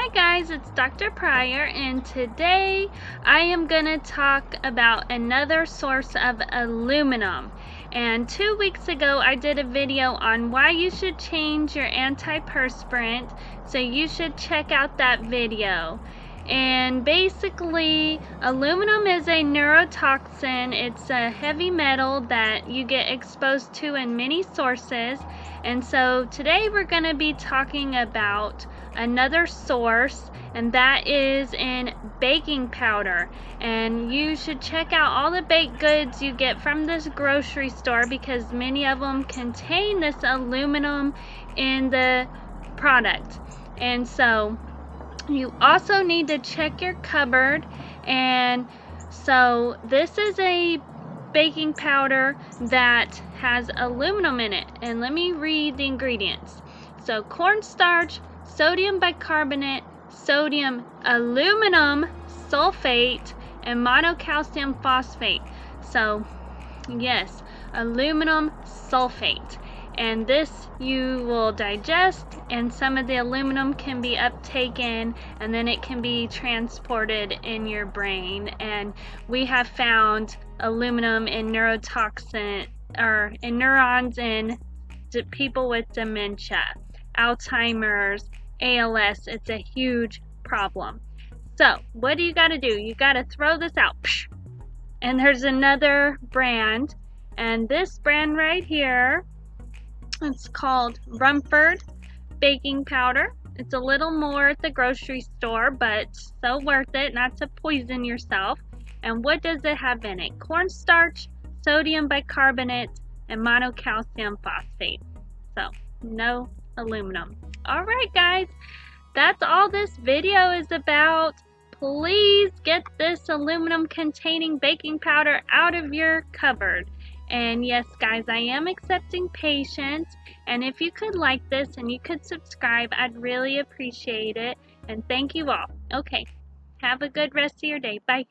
Hi guys, it's Dr. Pryor, and today I am going to talk about another source of aluminum. And 2 weeks ago I did a video on why you should change your antiperspirant, so you should check out that video. And basically, aluminum is a neurotoxin. It's a heavy metal that you get exposed to in many sources. And so today we're going to be talking about another source, and that is in baking powder. And you should check out all the baked goods you get from this grocery store, because many of them contain this aluminum in the product. And so you also need to check your cupboard. And so this is a baking powder that has aluminum in it, and let me read the ingredients. So cornstarch, sodium bicarbonate, sodium aluminum sulfate, and monocalcium phosphate. So yes, aluminum sulfate. And this you will digest, and some of the aluminum can be uptaken, and then it can be transported in your brain. And we have found aluminum in neurotoxin, or in neurons in people with dementia, Alzheimer's, ALS. It's a huge problem. So what do you got to do? You got to throw this out. And there's another brand, and this brand right here, it's called Rumford baking powder. It's a little more at the grocery store, but so worth it not to poison yourself. And what does it have in it? Cornstarch, sodium bicarbonate, and monocalcium phosphate. So no aluminum. Alright guys, that's all this video is about. Please get this aluminum containing baking powder out of your cupboard. And yes guys, I am accepting patients, and if you could like this and you could subscribe, I'd really appreciate it. And thank you all. Okay, have a good rest of your day. Bye.